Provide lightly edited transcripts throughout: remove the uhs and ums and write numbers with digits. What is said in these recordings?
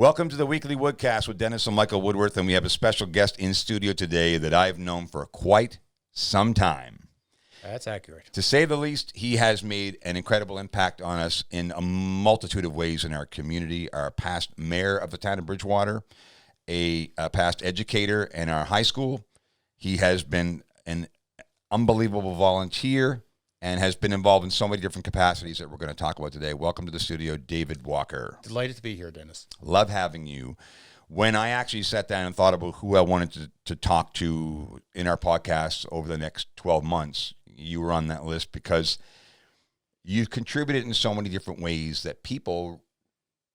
Welcome to the weekly Woodcast with Dennis and Michael Woodworth, and we have a special guest in studio today that I've known for quite some time. That's accurate. To say the least, he has made an incredible impact on us in a multitude of ways in our community. Our past mayor of the town of Bridgewater, a past educator in our high school. He has been an unbelievable volunteer and has been involved in so many different capacities that we're going to talk about today. Welcome to the studio, David Walker. Delighted to be here, Dennis. Love having you. When I actually sat down and thought about who I wanted to talk to in our podcast over the next 12 months, you were on that list because you contributed in so many different ways that people,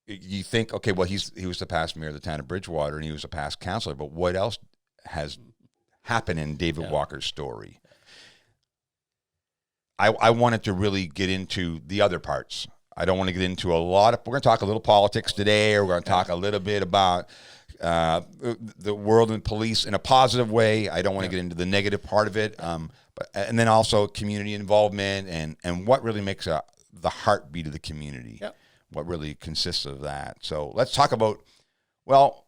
you think, okay, well, he was the past mayor of the town of Bridgewater and he was a past councilor, but what else has happened in David Walker's story? I wanted to really get into the other parts. I don't want to get into we're going to talk a little politics today, or we're going to talk a little bit about the world and police in a positive way. I don't want to get into the negative part of it. And then also community involvement and what really makes the heartbeat of the community, what really consists of that. So let's talk about, well,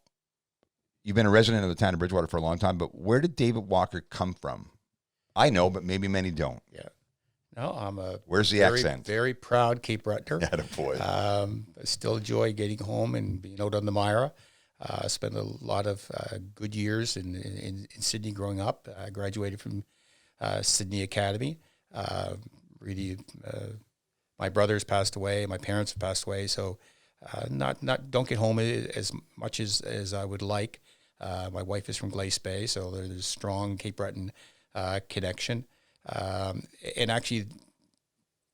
you've been a resident of the town of Bridgewater for a long time, but where did David Walker come from? I know, but maybe many don't. Yeah. No, I'm Where's the accent? Very proud Cape Bretonner. Attaboy. I still enjoy getting home and being out on the Myra. I spent a lot of good years in Sydney growing up. I graduated from Sydney Academy. My brothers passed away. My parents have passed away. So don't get home as much as I would like. My wife is from Glace Bay, so there's a strong Cape Breton connection. And actually,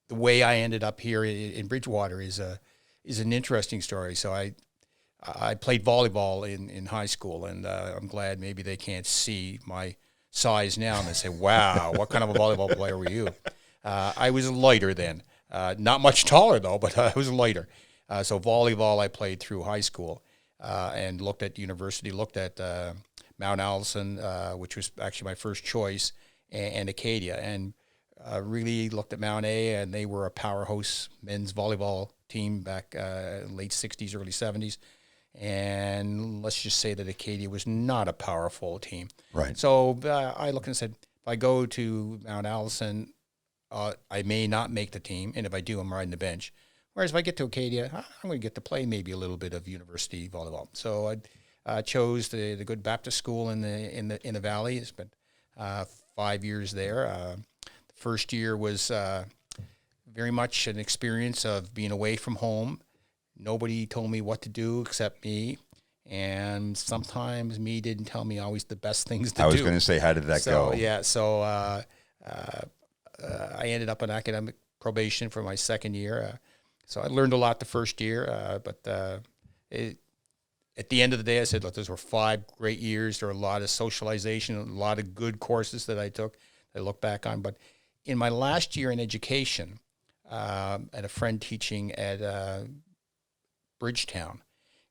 the way I ended up here in Bridgewater is an interesting story. So I played volleyball in high school, and I'm glad maybe they can't see my size now, and they say, "Wow, what kind of a volleyball player were you?" I was lighter then, not much taller though, but I was lighter. So volleyball I played through high school, and looked at university, looked at Mount Allison, which was actually my first choice, and Acadia, and really looked at Mount A, and they were a powerhouse men's volleyball team back late 60s, early 70s. And let's just say that Acadia was not a powerful team. Right. So I looked and said, if I go to Mount Allison, I may not make the team, and if I do, I'm riding the bench. Whereas if I get to Acadia, I'm going to get to play maybe a little bit of university volleyball. So I chose the good Baptist school in the valley. It's been 5 years there. The first year was very much an experience of being away from home. Nobody told me what to do except me, and sometimes me didn't tell me always the best things to do. I was going to say, how did that go? Yeah, so I ended up on academic probation for my second year. So I learned a lot the first year, but at the end of the day, I said, look, those were 5 great years. There were a lot of socialization, a lot of good courses that I took that I look back on. But in my last year in education, I had a friend teaching at Bridgetown,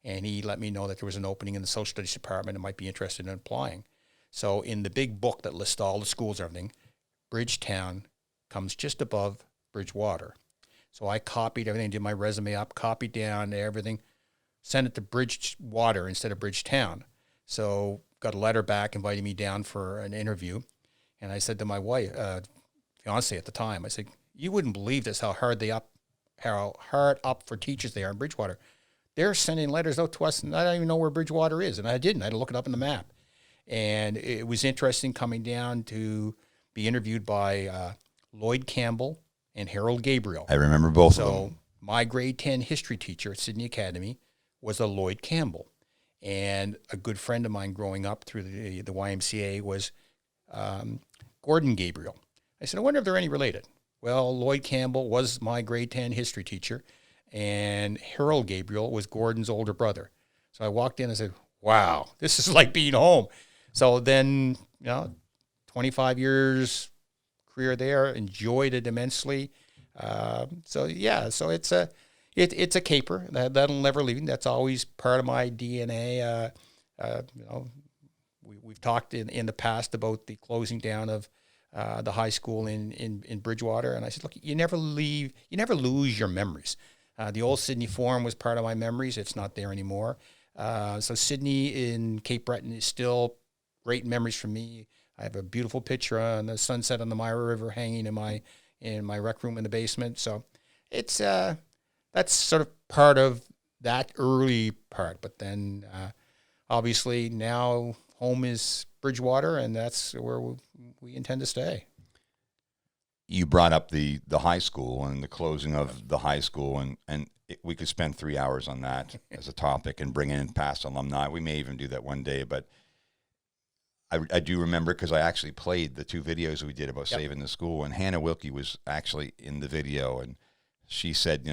and he let me know that there was an opening in the social studies department and might be interested in applying. So in the big book that lists all the schools and everything, Bridgetown comes just above Bridgewater. So I copied everything, did my resume up, copied down everything, sent it to Bridgewater instead of Bridgetown. So got a letter back inviting me down for an interview. And I said to my wife, fiance at the time, I said, you wouldn't believe this, how hard up for teachers they are in Bridgewater. They're sending letters out to us, and I don't even know where Bridgewater is. And I didn't. I had to look it up on the map. And it was interesting coming down to be interviewed by Lloyd Campbell and Harold Gabriel. I remember both of them. So my grade 10 history teacher at Sydney Academy was a Lloyd Campbell. And a good friend of mine growing up through the YMCA was Gordon Gabriel. I said, I wonder if they're any related. Well, Lloyd Campbell was my grade 10 history teacher, and Harold Gabriel was Gordon's older brother. So I walked in and said, wow, this is like being home. So then, 25 years career there, enjoyed it immensely. So it's a caper that'll never leave. That's always part of my DNA. We've talked in the past about the closing down of the high school in Bridgewater, and I said, look, you never lose your memories. The old Sydney Forum was part of my memories. It's not there anymore. So Sydney in Cape Breton is still great memories for me. I have a beautiful picture on the sunset on the Myra River hanging in my rec room in the basement. So it's that's sort of part of that early part. But then obviously now home is Bridgewater, and that's where we intend to stay. You brought up the high school and the closing of the high school, and we could spend 3 hours on that as a topic and bring in past alumni. We may even do that one day, but I do remember because I actually played the 2 videos we did about saving the school, and Hannah Wilkie was actually in the video, and she said,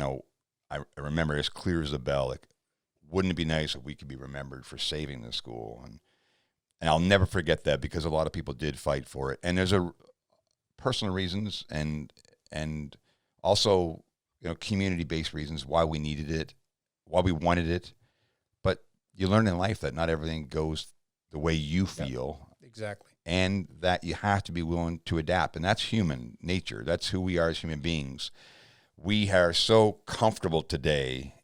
I remember as clear as a bell, like, wouldn't it be nice if we could be remembered for saving the school? And I'll never forget that because a lot of people did fight for it, and there's a personal reasons and also community-based reasons why we needed it, why we wanted it. But you learn in life that not everything goes the way you feel. Exactly. And that you have to be willing to adapt. And that's human nature. That's who we are as human beings. We are so comfortable today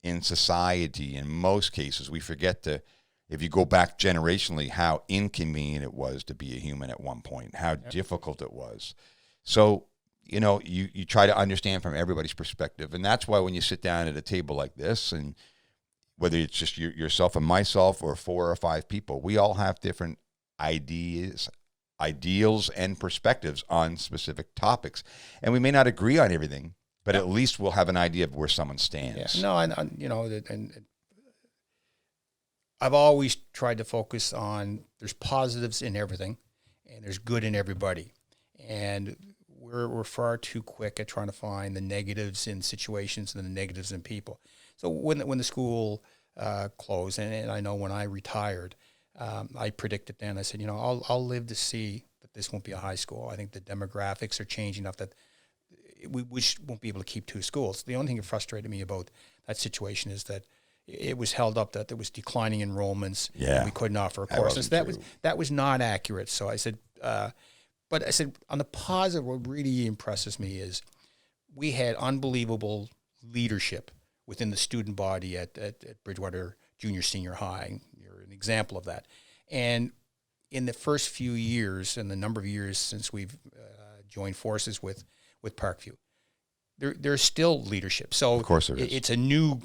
in society. In most cases, we forget to, if you go back generationally, how inconvenient it was to be a human at one point, how difficult it was. So, you try to understand from everybody's perspective. And that's why when you sit down at a table like this, and whether it's just yourself and myself or 4 or 5 people, we all have different ideas, ideals, and perspectives on specific topics. And we may not agree on everything, but at least we'll have an idea of where someone stands. Yeah. No, and I've always tried to focus on there's positives in everything, and there's good in everybody, and we're far too quick at trying to find the negatives in situations and the negatives in people. So when the school closed, and I know when I retired, I predicted then. I said, I'll live to see that this won't be a high school. I think the demographics are changing enough that we won't be able to keep 2 schools. The only thing that frustrated me about that situation is that it was held up that there was declining enrollments. Yeah, and we couldn't offer a course. That was not accurate. So I said, but I said on the positive, what really impresses me is we had unbelievable leadership within the student body at Bridgewater Junior Senior High. You're an example of that. And in the first few years, and the number of years since we've joined forces with Parkview, there's still leadership. So of course there is. It's a new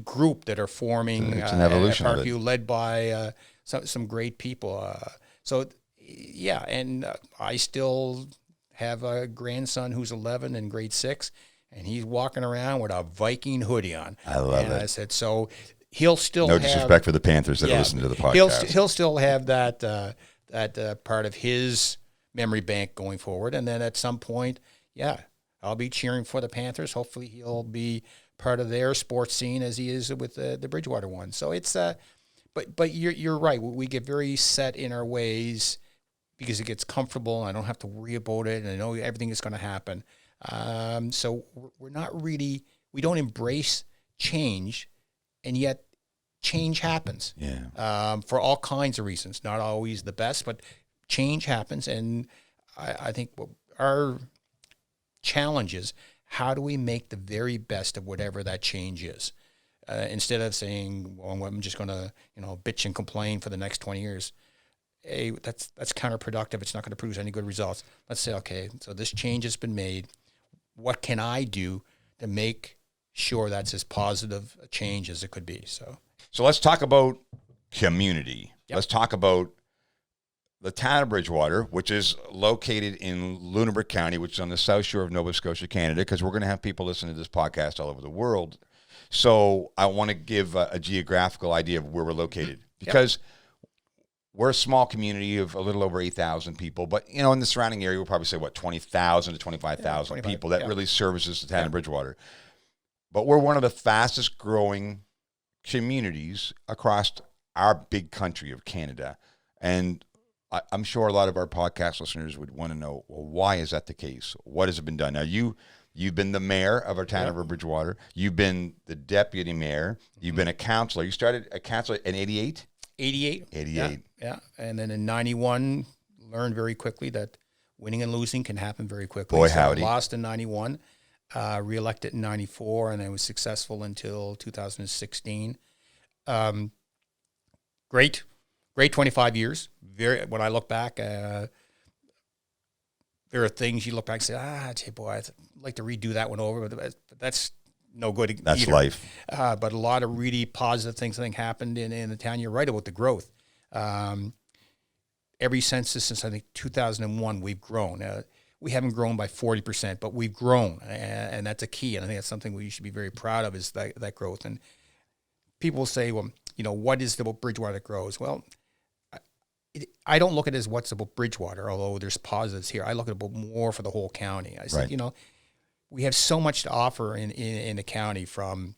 group that are forming. It's an evolution at of Parkview, it. led by some great people. And I still have a grandson who's 11 in grade 6, and he's walking around with a Viking hoodie on. I love it. I said, so he'll still no have... disrespect for the Panthers that listen to the podcast. He'll still have that part of his memory bank going forward. And then at some point, I'll be cheering for the Panthers. Hopefully he'll be part of their sports scene as he is with the Bridgewater one. So it's... But you're right. We get very set in our ways because it gets comfortable, and I don't have to worry about it, and I know everything is going to happen. So we're not really, we don't embrace change, and yet change happens. Yeah. For all kinds of reasons, not always the best, but change happens. And I think our challenge is, how do we make the very best of whatever that change is? Instead of saying, well, I'm just going to, bitch and complain for the next 20 years. Hey, that's counterproductive. It's not going to produce any good results. Let's say, okay, so this change has been made. What can I do to make sure that's as positive a change as it could be? So let's talk about community. Yep. Let's talk about the town of Bridgewater, which is located in Lunenburg County, which is on the south shore of Nova Scotia, Canada, because we're going to have people listen to this podcast all over the world. So I want to give a geographical idea of where we're located, because we're a small community of a little over 8,000 people, but in the surrounding area, we'll probably say 20,000 to 25,000 people that really services the town of Bridgewater. But we're one of the fastest growing communities across our big country of Canada. And I'm sure a lot of our podcast listeners would want to know, well, why is that the case? What has been done? Now, you've been the mayor of our town of Bridgewater. You've been the deputy mayor. You've been a councilor. You started a councilor in 88? 88. Yeah. And then in 91, learned very quickly that winning and losing can happen very quickly. Boy, so howdy. I lost in 91, reelected in 94, and I was successful until 2016. Great 25 years. When I look back, there are things you look back and say, gee, boy, I'd like to redo that one over, but that's no good. That's either. life. But a lot of really positive things I think happened in the town. You're right about the growth. Every census since I think 2001, we've grown. We haven't grown by 40%, but we've grown, and that's a key. And I think that's something we should be very proud of, is that growth. And people will say, well, what is it about Bridgewater that grows? Well, I don't look at it as what's about Bridgewater, although there's positives here. I look at it more for the whole county. I said, Right. We have so much to offer in the county, from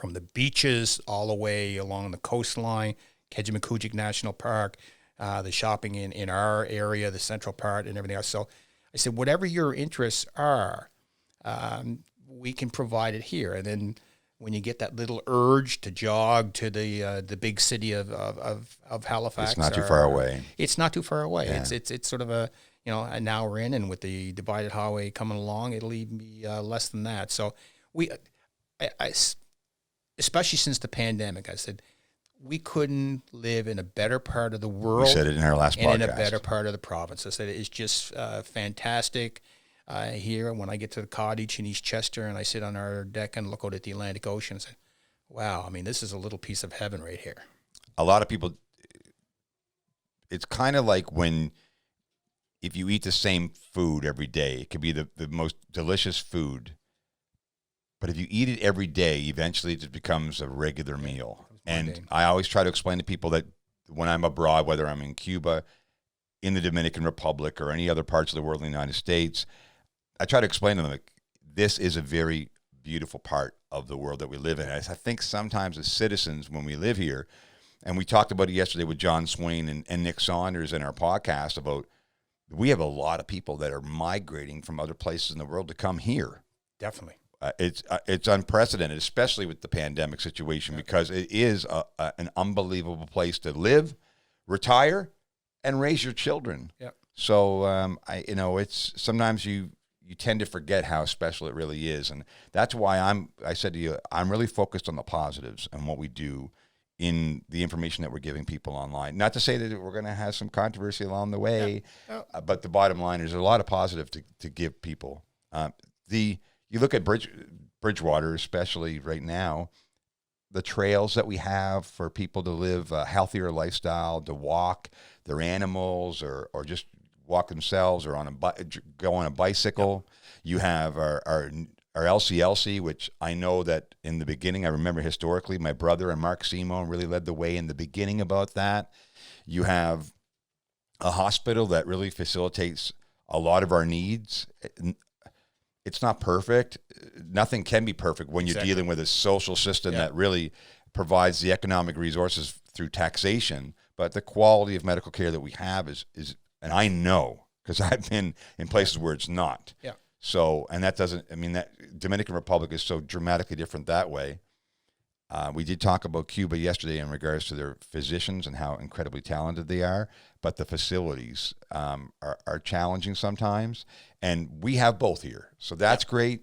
the beaches all the way along the coastline, Kejimkujik National Park, the shopping in our area, the central part, and everything else. So I said, whatever your interests are, we can provide it here. And then when you get that little urge to jog to the big city of Halifax, It's not too far away. It's not too far away. Yeah. It's sort of an hour in, and with the divided highway coming along, it'll even be less than that. So I especially since the pandemic, I said, we couldn't live in a better part of the world. We said it in our last and podcast. in a better part of the province. I said, it's just fantastic here. When I get to the cottage in East Chester and I sit on our deck and look out at the Atlantic Ocean, I said, wow, I mean, this is a little piece of heaven right here. A lot of people, it's kind of like if you eat the same food every day, it could be the most delicious food, but if you eat it every day, eventually it just becomes a regular meal. And I always try to explain to people that when I'm abroad, whether I'm in Cuba, in the Dominican Republic, or any other parts of the world in the United States, I try to explain to them that this is a very beautiful part of the world that we live in. I think sometimes as citizens, when we live here, and we talked about it yesterday with John Swain and Nick Saunders in our podcast about, we have a lot of people that are migrating from other places in the world to come here. Definitely. It's unprecedented, especially with the pandemic situation, because it is an unbelievable place to live, retire, and raise your children. Yeah. So it's sometimes you tend to forget how special it really is, and that's why I said to you, I'm really focused on the positives and what we do in the information that we're giving people online. Not to say that we're going to have some controversy along the way, but the bottom line is there's a lot of positive to give people. You look at Bridgewater, especially right now, the trails that we have for people to live a healthier lifestyle, to walk their animals or just walk themselves, or go on a bicycle. Yep. You have our LCLC, which I know that in the beginning, I remember historically, my brother and Mark Simone really led the way in the beginning about that. You have a hospital that really facilitates a lot of our needs. It's not perfect. Nothing can be perfect when you're dealing with a social system that really provides the economic resources through taxation. But the quality of medical care that we have is, and I know because I've been in places where it's not. Yeah. So, and that Dominican Republic is so dramatically different that way. We did talk about Cuba yesterday in regards to their physicians and how incredibly talented they are, but the facilities are challenging sometimes, and we have both here, so that's great.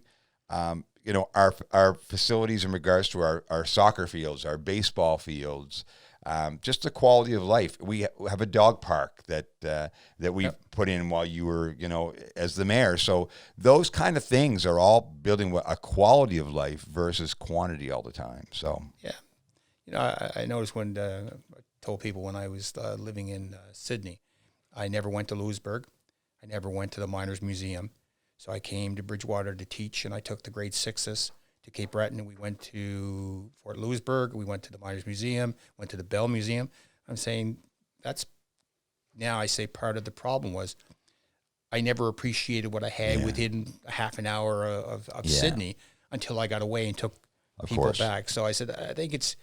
Our facilities in regards to our soccer fields, our baseball fields, just the quality of life. We have a dog park that we put in while you were, as the mayor. So those kind of things are all building a quality of life versus quantity all the time. So I noticed when I told people when I was living in Sydney, I never went to Lewisburg. I never went to the Miners Museum. So I came to Bridgewater to teach, and I took the grade sixes to Cape Breton, and we went to Fort Lewisburg. We went to the Miners Museum, went to the Bell Museum. I'm saying I say part of the problem was I never appreciated what I had within a half an hour of Sydney until I got away and took people back. So I said, I think it's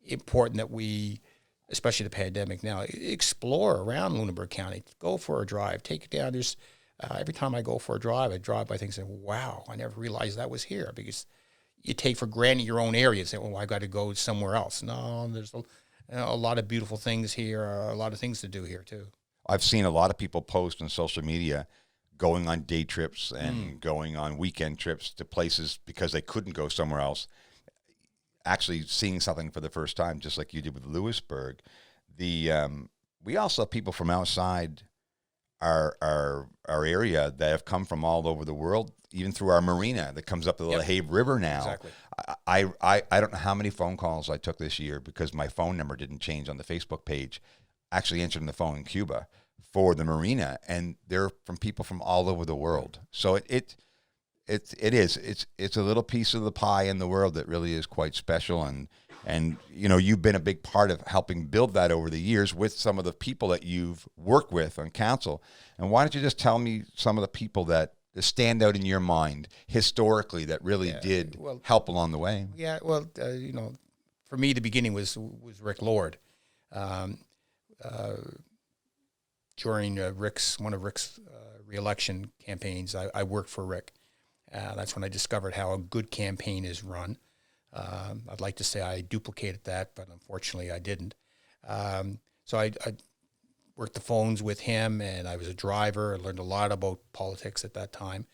important that we, especially the pandemic now, explore around Lunenburg County. Go for a drive. Take it down. There's every time I go for a drive, I drive by things and say, wow, I never realized that was here, because you take for granted your own area and say, well, I got to go somewhere else. No, there's a lot of beautiful things here, a lot of things to do here too. I've seen a lot of people post on social media going on day trips and going on weekend trips to places because they couldn't go somewhere else. actually seeing something for the first time, just like you did with Lewisburg. We also have people from outside our area that have come from all over the world, even through our marina that comes up the LaHave River now. Exactly. I don't know how many phone calls I took this year because my phone number didn't change on the Facebook page. Actually answering the phone in Cuba for the marina, and they're from people from all over the world. So it's a little piece of the pie in the world that really is quite special. And you've been a big part of helping build that over the years with some of the people that you've worked with on council. And why don't you just tell me some of the people that stand out in your mind historically that really did help along the way? Yeah, well, for me, the beginning was Rick Lord. During one of Rick's re-election campaigns, I worked for Rick. That's when I discovered how a good campaign is run. I'd like to say I duplicated that, but unfortunately I didn't. So I worked the phones with him, and I was a driver. I learned a lot about politics at that time.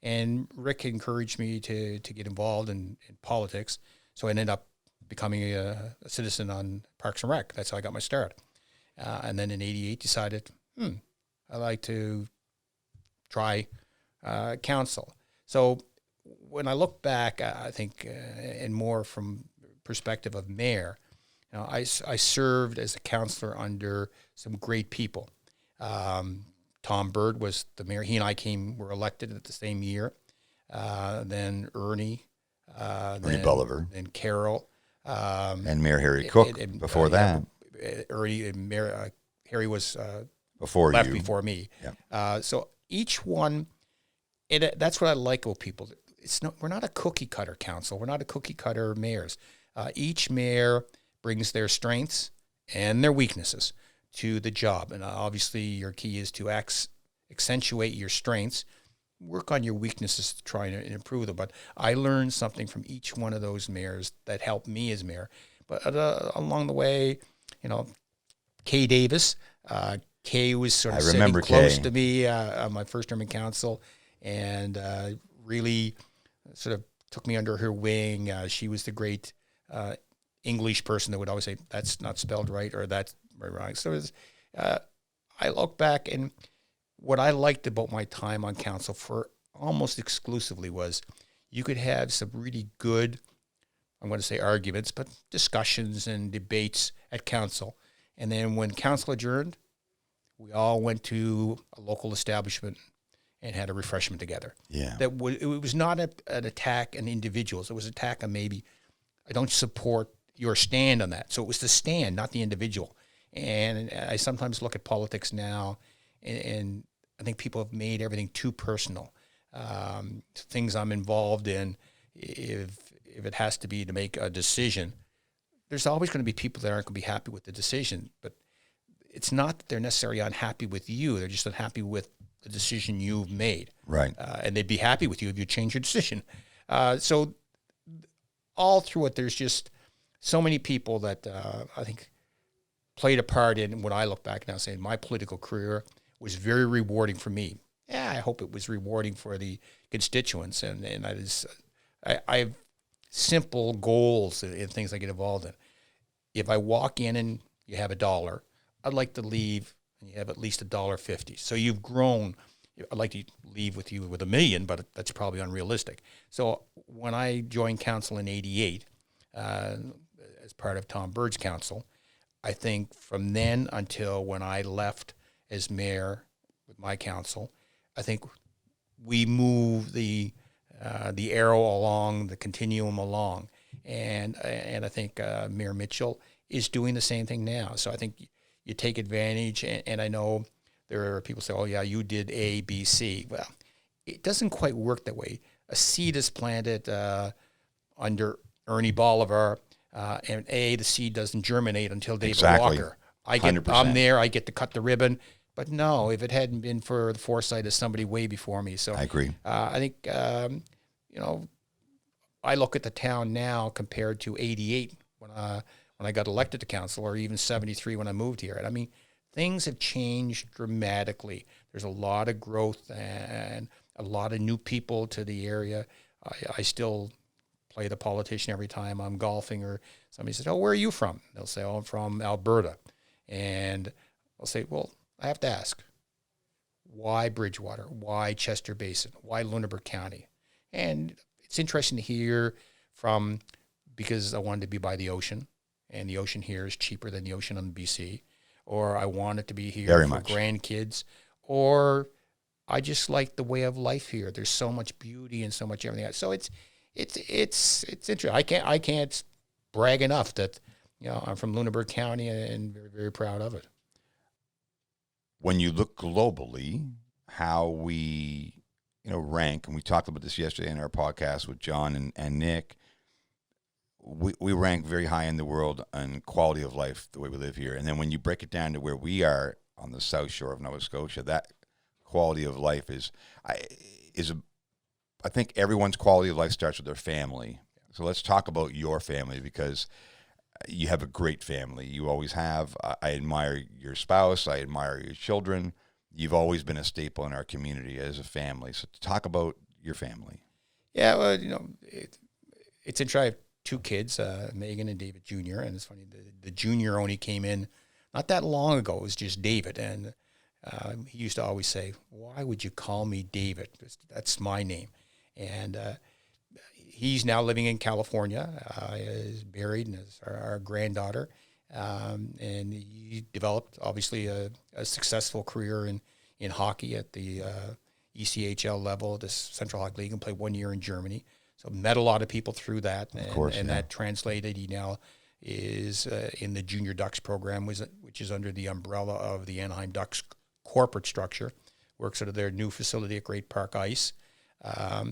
And Rick encouraged me to get involved in politics. So I ended up becoming a citizen on Parks and Rec. That's how I got my start. And then in '88 decided, I'd like to try council. So when I look back, I think, and more from perspective of mayor, I served as a councillor under some great people. Tom Bird was the mayor. He and I were elected at the same year. Then Ernie Bolivar, then Carol, and Mayor Harry Cook before that. Ernie and Mayor Harry was left before me. Yeah. So each one, that's what I like about people. We're not a cookie cutter council. We're not a cookie cutter mayors. Each mayor brings their strengths and their weaknesses to the job. And obviously your key is to accentuate your strengths, work on your weaknesses to try and improve them. But I learned something from each one of those mayors that helped me as mayor. But along the way, Kay Davis, Kay was sort of sitting close to me on my first term in council, and really sort of took me under her wing. She was the great English person that would always say, that's not spelled right, or that's wrong. So I look back, and what I liked about my time on council for almost exclusively was you could have some really good, I'm going to say arguments, but discussions and debates at council. And then when council adjourned, we all went to a local establishment and had a refreshment together. Yeah. It was not an attack on individuals. It was an attack on maybe, I don't support your stand on that. So it was the stand, not the individual. And I sometimes look at politics now, and I think people have made everything too personal. Things I'm involved in, if it has to be to make a decision, there's always going to be people that aren't going to be happy with the decision. But it's not that they're necessarily unhappy with you. They're just unhappy with the decision you've made. Right. And they'd be happy with you if you change your decision. So all through it, there's just so many people that I think played a part in when I look back now saying my political career was very rewarding for me. Yeah, I hope it was rewarding for the constituents. And I have simple goals and things I get involved in. If I walk in and you have $1, I'd like to leave and you have at least $1.50. So you've grown. I'd like to leave with you with $1 million, but that's probably unrealistic. So when I joined council in '88, as part of Tom Bird's council, I think from then until when I left as mayor with my council, I think we moved the arrow along, the continuum along, and I think Mayor Mitchell is doing the same thing now. So I think you take advantage, and I know there are people say, "Oh yeah, you did A, B, C." Well, it doesn't quite work that way. A seed is planted under Ernie Bolivar, and the seed doesn't germinate until David Walker. I'm there. I get to cut the ribbon. But no, if it hadn't been for the foresight of somebody way before me. So I agree. I think, I look at the town now compared to '88 when I got elected to council, or even '73 when I moved here. And I mean, things have changed dramatically. There's a lot of growth and a lot of new people to the area. I still play the politician every time I'm golfing, or somebody says, "Oh, where are you from?" They'll say, "Oh, I'm from Alberta," and I'll say, "Well, I have to ask, why Bridgewater? Why Chester Basin? Why Lunenburg County?" And it's interesting to hear from, because I wanted to be by the ocean, and the ocean here is cheaper than the ocean on BC, or I want it to be here Very for much. grandkids, or I just like the way of life here. There's so much beauty and so much everything else. So it's interesting. I can't brag enough that I'm from Lunenburg County and very, very proud of it. When you look globally, how we rank, and we talked about this yesterday in our podcast with John and Nick. We rank very high in the world on quality of life, the way we live here. And then when you break it down to where we are on the south shore of Nova Scotia, that quality of life I think everyone's quality of life starts with their family. So let's talk about your family, because you have a great family. You always have. I admire your spouse. I admire your children. You've always been a staple in our community as a family. So talk about your family. Yeah, well, it's interesting. I have two kids, Megan and David Jr., and it's funny, the junior only came in not that long ago. It was just David, and he used to always say, "Why would you call me David? That's my name." And he's now living in California. Is married and has our granddaughter. And he developed, obviously, a successful career in hockey at the ECHL level, the Central Hockey League, and played 1 year in Germany. So met a lot of people through that. And that translated. He now is in the Junior Ducks program, which is under the umbrella of the Anaheim Ducks corporate structure. Works out of their new facility at Great Park Ice. Not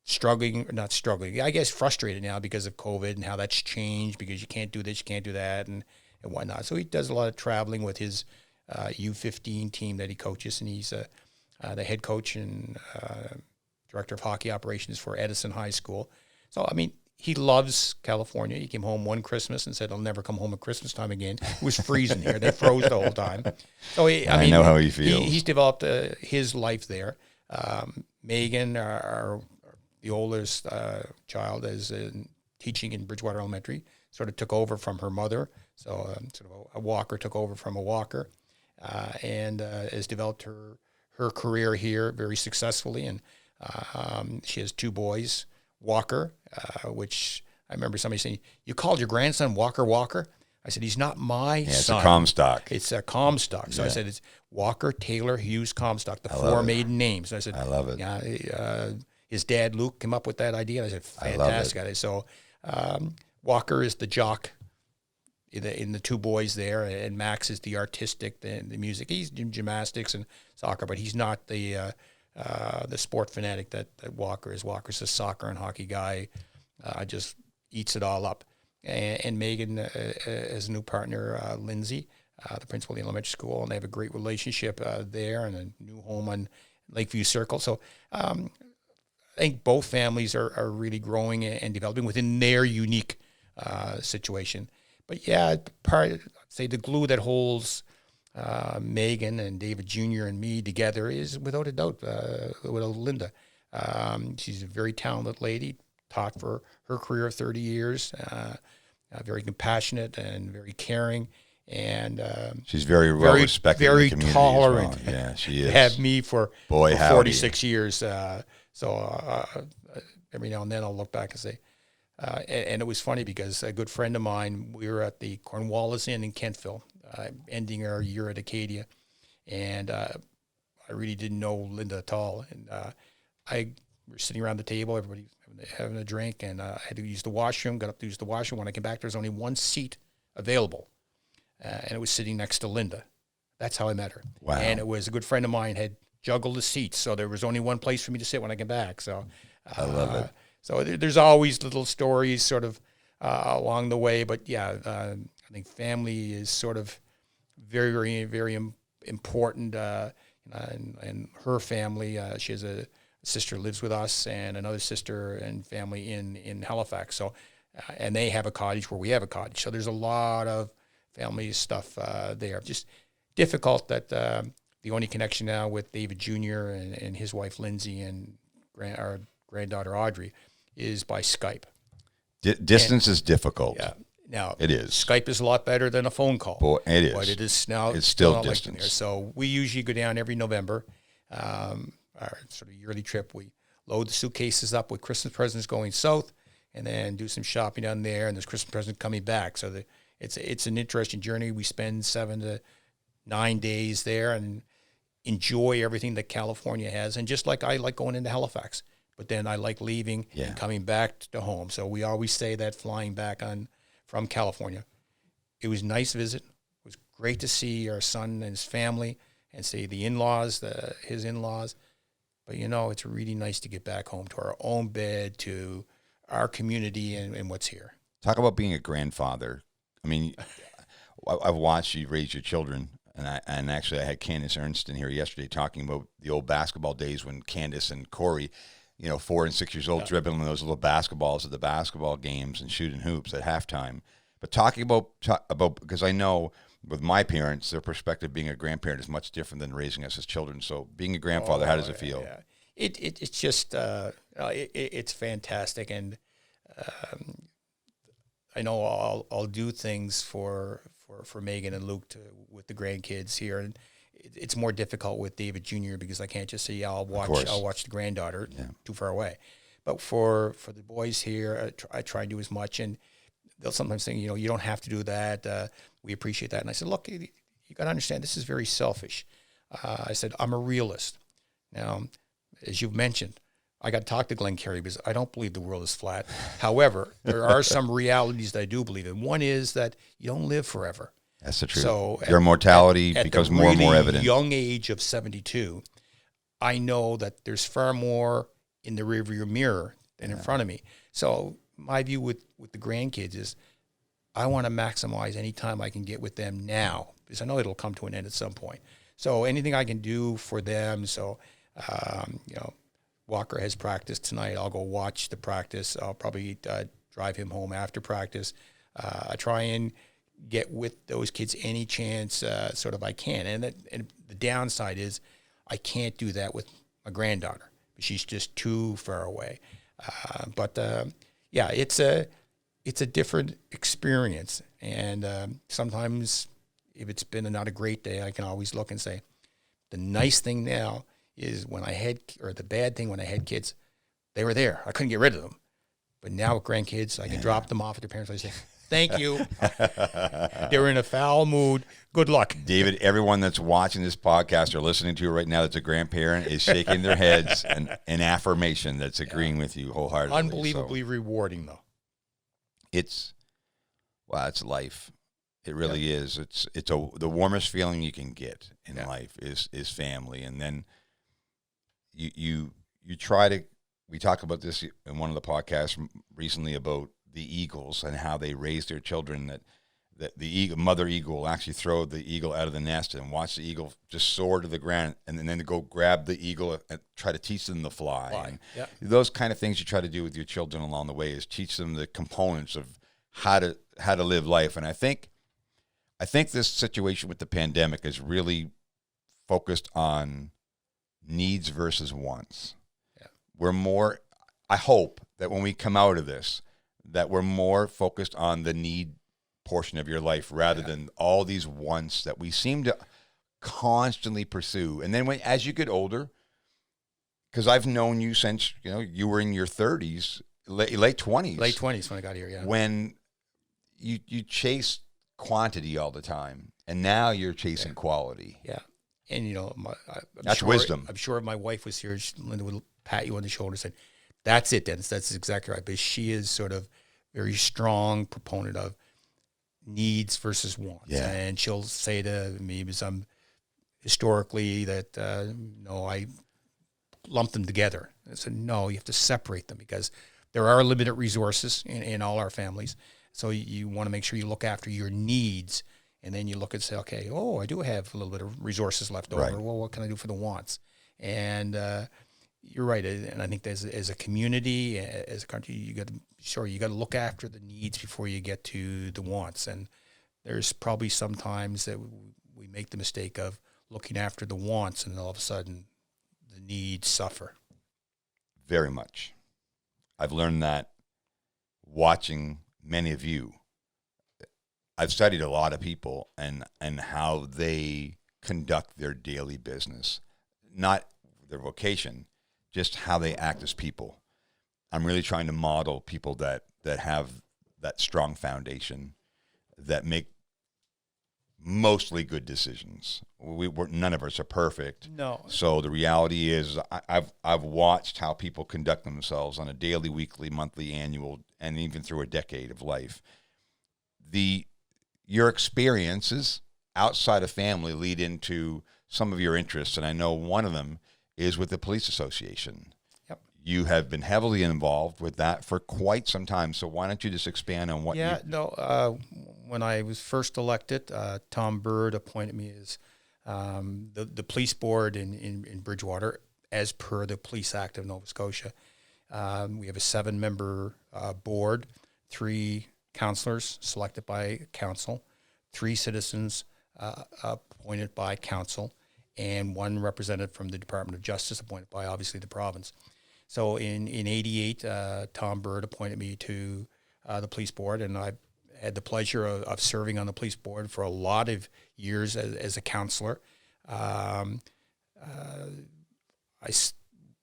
struggling, I guess frustrated now because of COVID and how that's changed, because you can't do this, you can't do that, and whatnot. So he does a lot of traveling with his U15 team that he coaches, and he's the head coach and director of hockey operations for Edison High School. So, I mean, he loves California. He came home one Christmas and said, "I'll never come home at Christmas time again." It was freezing here. They froze the whole time. So I know how he feels. He's developed his life there. Megan, the oldest child, is teaching in Bridgewater Elementary, sort of took over from her mother. So sort of a walker took over from a walker, and has developed her career here very successfully. And she has two boys, Walker, which I remember somebody saying, "You called your grandson Walker?" I said, "He's not my son. It's a Comstock. It's a Comstock." So I said, "It's Walker Taylor Hughes Comstock, the four maiden names." And I said, I love it. Yeah, his dad, Luke, came up with that idea. I said, "Fantastic idea." So Walker is the jock in the two boys there, and Max is the artistic, the music. He's in gymnastics and soccer, but he's not the sport fanatic that Walker is. Walker's a soccer and hockey guy, just eats it all up. And Megan has a new partner, Lindsay, the principal of the elementary school, and they have a great relationship there, and a new home on Lakeview Circle. So I think both families are really growing and developing within their unique situation. But yeah, I'd say the glue that holds Megan and David Jr. and me together is, without a doubt, without Linda. She's a very talented lady, taught for her career of 30 years, very compassionate and very caring. And she's very well respected, very in the community tolerant. as well. Yeah, she is. Have me for 46 years. So every now and then I'll look back and say, and it was funny because a good friend of mine, we were at the Cornwallis Inn in Kentville, ending our year at Acadia, and I really didn't know Linda at all. And we were sitting around the table, everybody having a drink, and I had to use the washroom, got up to use the washroom. When I came back, there was only one seat available, and it was sitting next to Linda. That's how I met her. Wow. And it was a good friend of mine had juggled the seats, so there was only one place for me to sit when I came back. So I love it. So there's always little stories sort of along the way. But yeah, I think family is sort of very, very, very important. And her family, she has a sister who lives with us and another sister and family in Halifax. So, and they have a cottage where we have a cottage. So there's a lot of family stuff there. Just difficult that the only connection now with David Jr. and his wife Lindsay and our granddaughter Audrey is by Skype. Distance is difficult. Yeah. Now, It is. Skype is a lot better than a phone call. Boy, it is. But it is now. It's still not distance. like there. So we usually go down every November, our sort of yearly trip. We load the suitcases up with Christmas presents going south, and then do some shopping down there, and there's Christmas presents coming back. So it's an interesting journey. We spend 7 to 9 days there and enjoy everything that California has. And just like I like going into Halifax, but then I like leaving and coming back to home. So we always say that flying back from California. It was a nice visit. It was great to see our son and his family and see the in-laws, his in-laws. But, it's really nice to get back home to our own bed, to our community and what's here. Talk about being a grandfather. I mean, I've watched you raise your children, and actually I had Candace Ernst in here yesterday talking about the old basketball days when Candace and Corey, 4 and 6 years old, dribbling those little basketballs at the basketball games and shooting hoops at halftime. But talking about because I know with my parents, their perspective being a grandparent is much different than raising us as children. So being a grandfather, how does it feel? Yeah. It's just it's fantastic, and I know I'll do things for Megan and Luke with the grandkids here, and it's more difficult with David Jr. because I can't just say I'll watch the granddaughter too far away. But for the boys here, I try and do as much, and they'll sometimes think, you don't have to do that. We appreciate that. And I said, look, you got to understand, this is very selfish. I said, I'm a realist. Now, as you've mentioned, I got to talk to Glenn Carey because I don't believe the world is flat. However, there are some realities that I do believe in. One is that you don't live forever. That's the truth. So your mortality becomes more and more evident. At the young age of 72, I know that there's far more in the rearview mirror than in front of me. So my view with the grandkids is I want to maximize any time I can get with them now because I know it'll come to an end at some point. So anything I can do for them. So, Walker has practice tonight. I'll go watch the practice. I'll probably drive him home after practice. I try and get with those kids any chance sort of I can. And the downside is I can't do that with my granddaughter. She's just too far away. It's a different experience. And sometimes if it's been not a great day, I can always look and say, the nice thing now is the bad thing when I had kids, they were there. I couldn't get rid of them. But now with grandkids, I can drop them off at their parents' place and say, thank you. They're in a foul mood. Good luck. David, everyone that's watching this podcast or listening to it right now that's a grandparent is shaking their heads in affirmation that's agreeing with you wholeheartedly. Unbelievably rewarding, though. It's life. It really is. It's the warmest feeling you can get in life is family. And then you try to, we talked about this in one of the podcasts recently about the eagles and how they raise their children, that the mother eagle will actually throw the eagle out of the nest and watch the eagle just soar to the ground and then to go grab the eagle and try to teach them to fly. And those kind of things you try to do with your children along the way is teach them the components of how to live life. And I think this situation with the pandemic is really focused on needs versus wants. Yeah. We're more, I hope that when we come out of this, that we're more focused on the need portion of your life rather than all these wants that we seem to constantly pursue. And then as you get older, because I've known you since, you were in your 30s, late 20s. Late 20s when I got here, yeah. When you chase quantity all the time, and now you're chasing quality. Yeah. And, that's wisdom. I'm sure if my wife was here, Linda would pat you on the shoulder and say, that's it, Dennis. That's exactly right. But she is sort of very strong proponent of needs versus wants. Yeah. And she'll say to me, because I'm historically that, I lump them together. I said, no, you have to separate them because there are limited resources in all our families. So you want to make sure you look after your needs. And then you look and say, okay, I do have a little bit of resources left over. Right. Well, what can I do for the wants? And you're right. And I think as a community, as a country, you got to look after the needs before you get to the wants. And there's probably sometimes that we make the mistake of looking after the wants, and all of a sudden the needs suffer. Very much. I've learned that watching many of you. I've studied a lot of people and how they conduct their daily business, not their vocation, just how they act as people. I'm really trying to model people that have that strong foundation, that make mostly good decisions. We're none of us are perfect. No. So the reality is, I've watched how people conduct themselves on a daily, weekly, monthly, annual, and even through a decade of life. Your experiences outside of family lead into some of your interests, and I know one of them is with the police association. Yep. You have been heavily involved with that for quite some time. So why don't you just expand on what? When I was first elected, Tom Bird appointed me as the police board in Bridgewater, as per the Police Act of Nova Scotia. We have a 7-member board, 3 councillors selected by council, 3 citizens appointed by council, and 1 representative from the Department of Justice appointed by, obviously, the province. So in 88, Tom Bird appointed me to the police board, and I had the pleasure of serving on the police board for a lot of years as a councillor.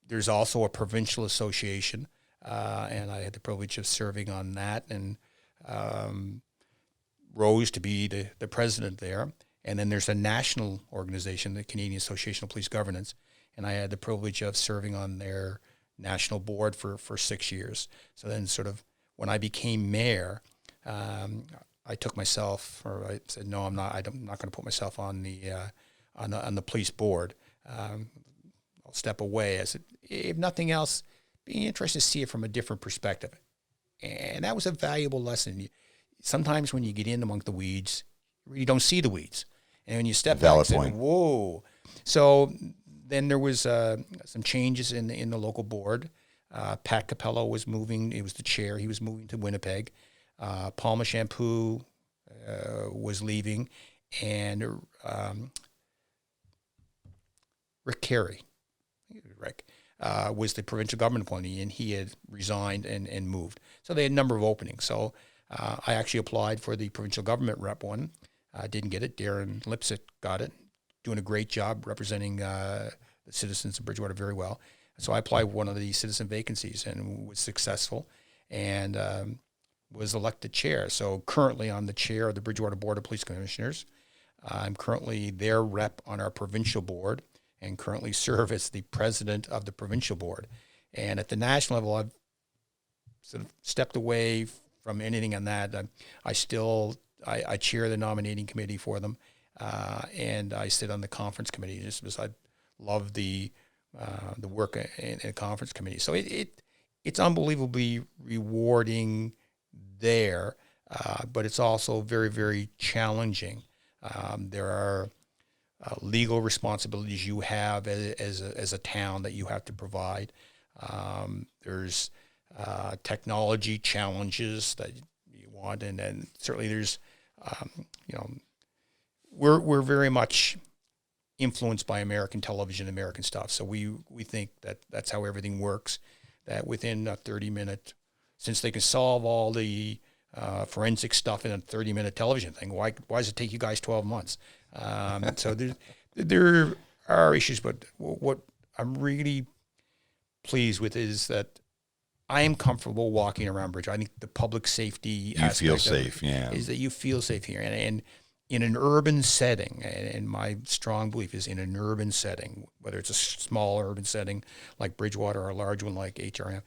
There's also a provincial association, and I had the privilege of serving on that, and rose to be the president there. And then there's a national organization, the Canadian Association of Police Governance, and I had the privilege of serving on their national board for 6 years. So then sort of when I became mayor, I took myself, or I said, no, I'm not going to put myself on the police board. I'll step away. I said, if nothing else, be interested to see it from a different perspective. And that was a valuable lesson. Sometimes when you get in among the weeds, you really don't see the weeds. And when you step back, say, whoa. So then there was some changes in the local board. Pat Capello was moving. He was the chair. He was moving to Winnipeg. Paul Machampoux was leaving. And Rick Carey, was the provincial government appointee, and he had resigned and moved. So they had a number of openings. So I actually applied for the provincial government rep one. Didn't get it. Darren Lipset got it, doing a great job representing the citizens of Bridgewater very well. So I applied for one of the citizen vacancies and was successful, and was elected chair. So currently I'm the chair of the Bridgewater Board of Police Commissioners. I'm currently their rep on our provincial board, and currently serve as the president of the provincial board. And at the national level, I've sort of stepped away from anything on that. I chair the nominating committee for them, and I sit on the conference committee just because I love the work in the conference committee. So it's unbelievably rewarding there, but it's also very, very challenging. There are legal responsibilities you have as a town that you have to provide. There's technology challenges that you want, and then certainly there's, we're very much influenced by American television, American stuff. So we think that that's how everything works, that within a 30-minute, since they can solve all the forensic stuff in a 30-minute television thing, why does it take you guys 12 months? So there are issues, but what I'm really pleased with is that I am comfortable walking around Bridge. I think the public safety aspect feel safe, is that you feel safe here. And in an urban setting, and my strong belief is in an urban setting, whether it's a small urban setting like Bridgewater or a large one like HRM,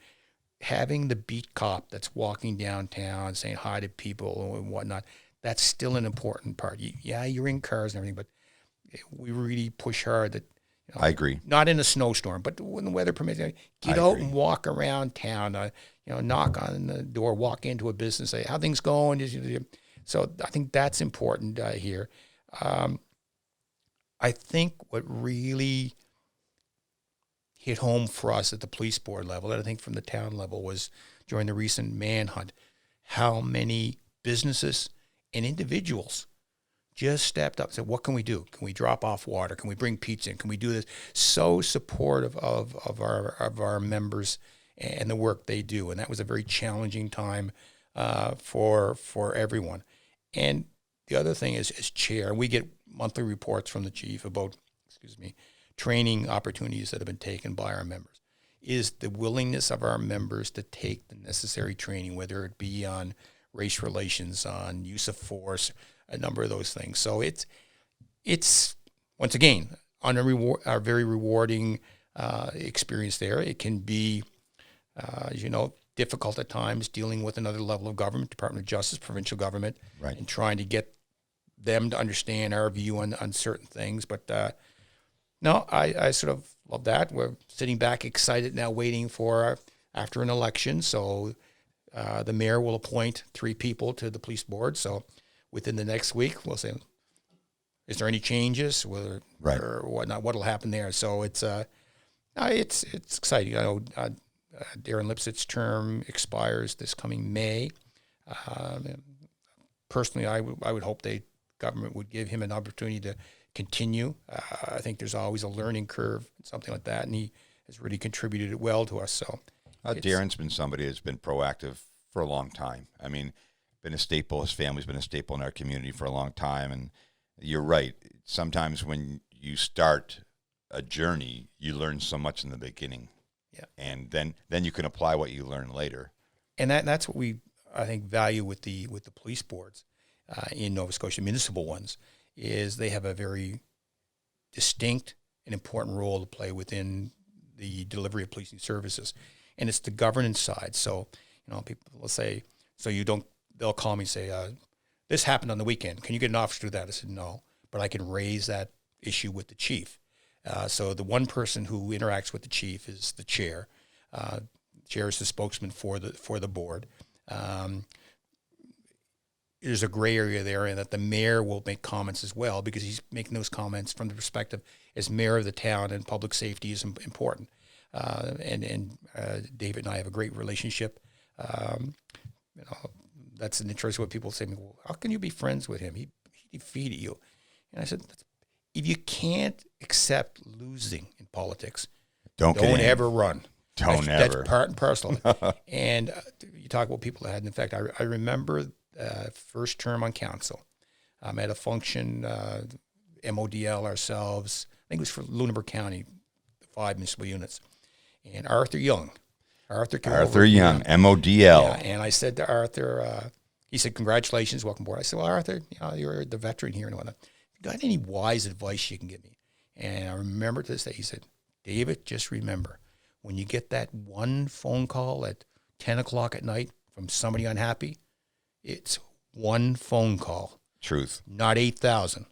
having the beat cop that's walking downtown saying hi to people and whatnot, that's still an important part. You're in cars and everything, but we really push hard that, I agree. Not in a snowstorm, but when the weather permits, get out and walk around town. Knock on the door, walk into a business, say how things going. So I think that's important here. I think what really hit home for us at the police board level, and I think from the town level, was during the recent manhunt, how many businesses and individuals just stepped up and said, what can we do? Can we drop off water? Can we bring pizza in? Can we do this? So supportive of our members and the work they do. And that was a very challenging time for everyone. And the other thing is, as chair, we get monthly reports from the chief about, training opportunities that have been taken by our members. Is the willingness of our members to take the necessary training, whether it be on race relations, on use of force, a number of those things. So it's once again on a very rewarding experience there. It can be, difficult at times dealing with another level of government, Department of Justice, provincial government, Right. and trying to get them to understand our view on certain things. But no, I sort of love that. We're sitting back excited now, waiting for after an election. So the mayor will appoint 3 people to the police board. So within the next week, we'll say, is there any changes, Right. or whatnot? What'll happen there? So it's exciting. I know Darren Lipsett's term expires this coming May. Personally, I would hope the government would give him an opportunity to continue. I think there's always a learning curve, something like that, and he has really contributed it well to us. So Darren's been somebody that's been proactive for a long time. I mean, been a staple. His family's been a staple in our community for a long time. And you're right. Sometimes when you start a journey, you learn so much in the beginning. Yeah. And then you can apply what you learn later. And that's what we, I think, value with the police boards in Nova Scotia, municipal ones, is they have a very distinct and important role to play within the delivery of policing services. And it's the governance side. So, people will say, they'll call me and say, this happened on the weekend. Can you get an officer to do that? I said, no, but I can raise that issue with the chief. So the one person who interacts with the chief is the chair. The chair is the spokesman for the board. There's a gray area there, and that the mayor will make comments as well, because he's making those comments from the perspective as mayor of the town, and public safety is important. And David and I have a great relationship. That's an interesting. What people say to me, well, how can you be friends with him? He defeated you. And I said, if you can't accept losing in politics, don't ever run. That's part and parcel. And you talk about people that had an effect. I remember first term on council. I'm at a function, MODL ourselves. I think it was for Lunenburg County, 5 municipal units. And Arthur Young, MODL. Yeah, and I said to Arthur, he said, congratulations, welcome aboard. I said, well, Arthur, you're the veteran here and whatnot. Got any wise advice you can give me? And I remember to this day, he said, David, just remember, when you get that one phone call at 10 o'clock at night from somebody unhappy, it's one phone call. Truth. Not 8,000.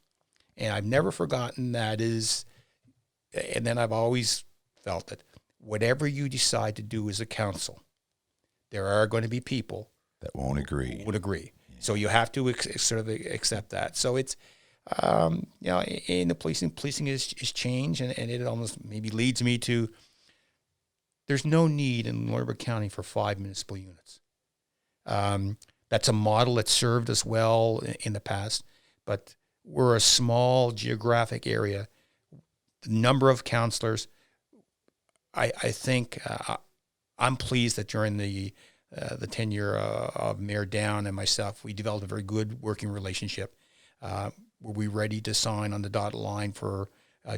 And I've never forgotten that is, and then I've always felt that whatever you decide to do as a council, there are going to be people that won't agree. Would agree. Yeah. So you have to sort of accept that. So it's, in the policing is change, and it almost maybe leads me to, there's no need in Lunenburg County for 5 municipal units. That's a model that served us well in the past, but we're a small geographic area. The number of councillors, I think I'm pleased that during the tenure of Mayor Down and myself, we developed a very good working relationship. Were we ready to sign on the dotted line for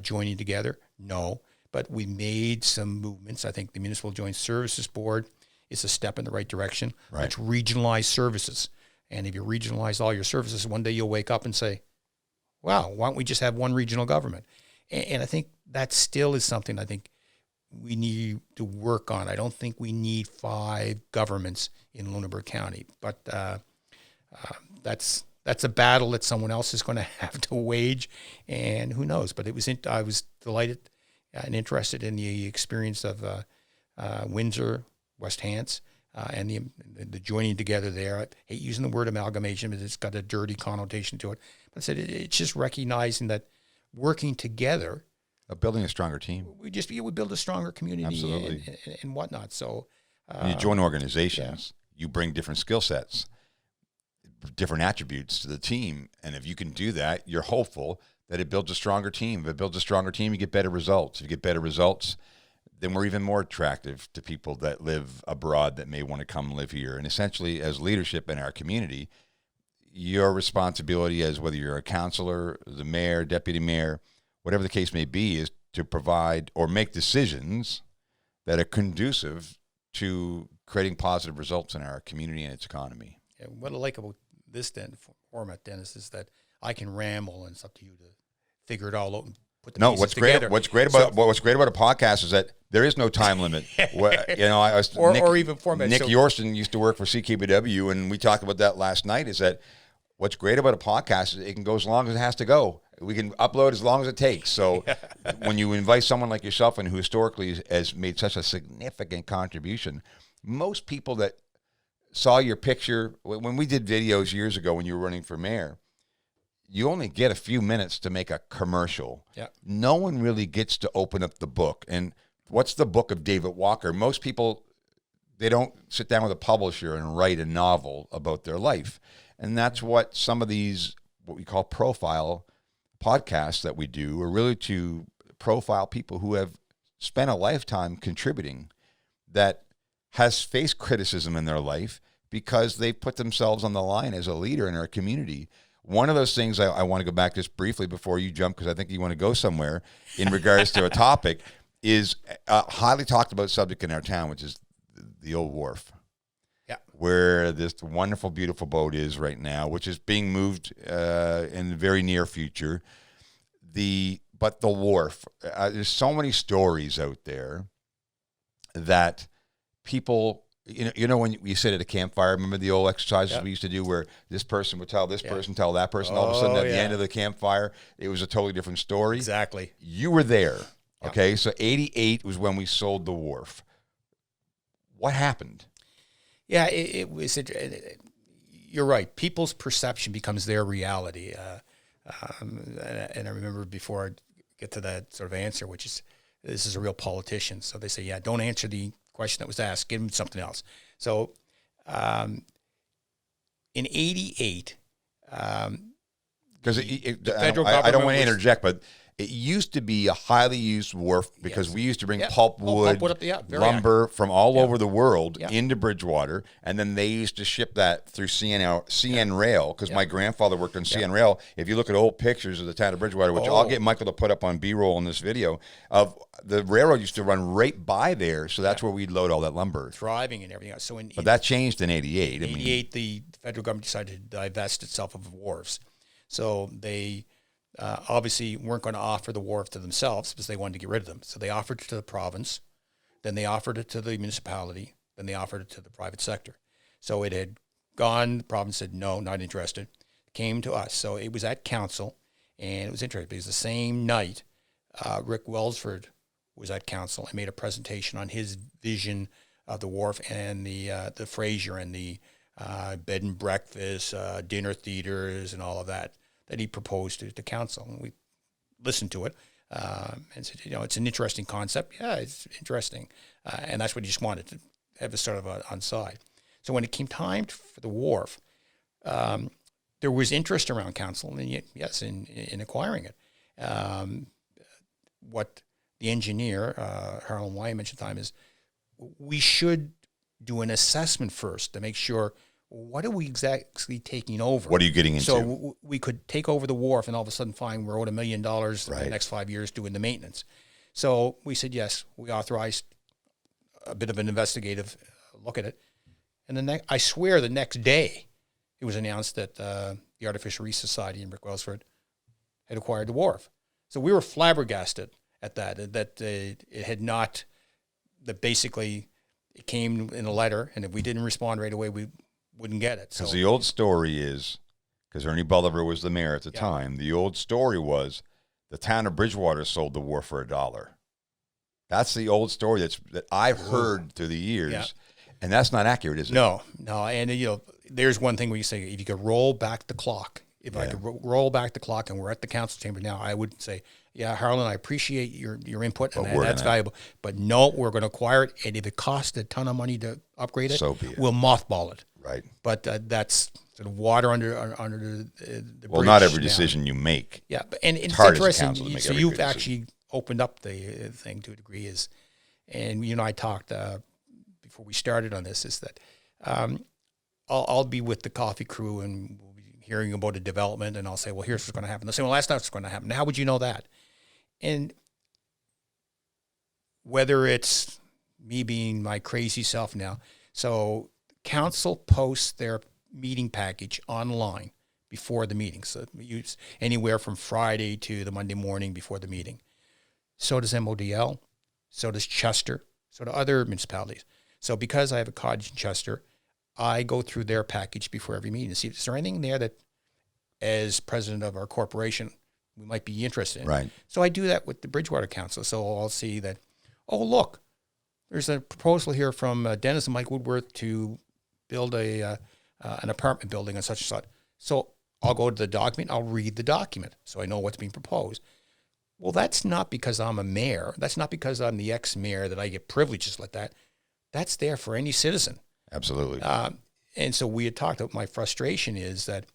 joining together? No, but we made some movements. I think the Municipal Joint Services Board is a step in the right direction. Right. Let's regionalize services. And if you regionalize all your services, one day you'll wake up and say, wow, why don't we just have one regional government? And I think that still is something I think we need to work on. I don't think we need 5 governments in Lunenburg County, but that's a battle that someone else is going to have to wage, and who knows? But I was delighted and interested in the experience of Windsor, West Hants, and the joining together there. I hate using the word amalgamation because it's got a dirty connotation to it. But I said it's just recognizing that working together, building a stronger team. We build a stronger community. Absolutely. And whatnot. So when you join organizations, you bring different skill sets, different attributes to the team. And if you can do that, you're hopeful that it builds a stronger team. If it builds a stronger team, you get better results. If you get better results, then we're even more attractive to people that live abroad that may want to come live here. And essentially, as leadership in our community, your responsibility as whether you're a councilor, the mayor, deputy mayor, whatever the case may be, is to provide or make decisions that are conducive to creating positive results in our community and its economy. Yeah, what I like about this format, Dennis, is that I can ramble, and it's up to you to figure it all out and put the pieces together. What's great about a podcast is that there is no time limit. or even format. Nick Yorston used to work for CKBW, and we talked about that last night. Is that what's great about a podcast is it can go as long as it has to go. We can upload as long as it takes. So when you invite someone like yourself and who historically has made such a significant contribution, most people that saw your picture, when we did videos years ago when you were running for mayor, you only get a few minutes to make a commercial. Yeah. No one really gets to open up the book. And what's the book of David Walker? Most people, they don't sit down with a publisher and write a novel about their life. And that's what some of these, what we call profile podcasts that we do, are really to profile people who have spent a lifetime contributing, that has faced criticism in their life because they put themselves on the line as a leader in our community. One of those things I want to go back just briefly before you jump, because I think you want to go somewhere in regards to a topic, is a highly talked about subject in our town, which is the old wharf. Yeah. Where this wonderful, beautiful boat is right now, which is being moved in the very near future. But the wharf, there's so many stories out there that people, when you sit at a campfire, remember the old exercises we used to do where this person would tell this person, tell that person, all of a sudden at the end of the campfire, it was a totally different story. Exactly. You were there, okay? So 88 was when we sold the wharf. What happened? Yeah, it was. You're right. People's perception becomes their reality. And I remember before I get to that sort of answer, which is, this is a real politician. So they say, don't answer the question that was asked. Give him something else. So in 88, because I don't want to interject, but it used to be a highly used wharf because we used to bring pulpwood, lumber from all over the world into Bridgewater, and then they used to ship that through CN Rail, because my grandfather worked on CN Rail. If you look at old pictures of the town of Bridgewater, which I'll get Michael to put up on B-roll in this video, of the railroad used to run right by there, so that's where we'd load all that lumber. Thriving and everything else. But that changed in 88. In 88, the federal government decided to divest itself of wharves. So they obviously weren't going to offer the wharf to themselves because they wanted to get rid of them. So they offered it to the province, then they offered it to the municipality, then they offered it to the private sector. So it had gone, the province said, no, not interested. It came to us. So it was at council, and it was interesting because the same night, Rick Wellsford was at council and made a presentation on his vision of the wharf and the Fraser and the bed and breakfast, dinner theaters, and all of that he proposed to council. And we listened to it and said, it's an interesting concept. Yeah, it's interesting. And that's what he just wanted to have a sort of on side. So when it came time for the wharf, there was interest around council, and yes, in acquiring it. What the engineer, Harlan Wyatt, mentioned at the time is we should do an assessment first to make sure, what are we exactly taking over? What are you getting into? So we could take over the wharf and all of a sudden find we're owed $1 million in the next 5 years doing the maintenance. So we said, yes, we authorized a bit of an investigative look at it. And I swear the next day it was announced that the Artificial Reef Society in Rick Wellsford had acquired the wharf. So we were flabbergasted at that it had not, that basically it came in a letter, and if we didn't respond right away, we wouldn't get it. Because the old story is, because Ernie Bolivar was the mayor at the time, the old story was the town of Bridgewater sold the wharf for $1. That's the old story that I've heard through the years, and that's not accurate, is it? No. And there's one thing where you say, if you could roll back the clock, I could roll back the clock, and we're at the council chamber now, I would say, Harlan, I appreciate your input, and that's valuable. But no, we're going to acquire it, and if it costs a ton of money to upgrade it, so be it. We'll mothball it. Right. But that's sort of water under the bridge. Well, not every decision you make. Yeah, and it's hard interesting. as a council to make So every you've good actually opened up the thing to a degree. Is and you and I talked before we started on this, is that I'll be with the coffee crew and we'll be hearing about a development, and I'll say, well, here's what's going to happen. They'll say, well, that's not what's going to happen. How would you know that? And whether it's me being my crazy self now, so council posts their meeting package online before the meeting. So use anywhere from Friday to the Monday morning before the meeting. So does MODL, so does Chester, so do other municipalities. So because I have a cottage in Chester, I go through their package before every meeting to see if there's anything there that, as president of our corporation, we might be interested in. Right. So I do that with the Bridgewater Council. So I'll see that, oh, look, there's a proposal here from Dennis and Mike Woodworth to build an apartment building on such and such. So I'll go to the document, I'll read the document so I know what's being proposed. Well, that's not because I'm a mayor. That's not because I'm the ex-mayor that I get privileges like that. That's there for any citizen. Absolutely. And so we had talked about my frustration is that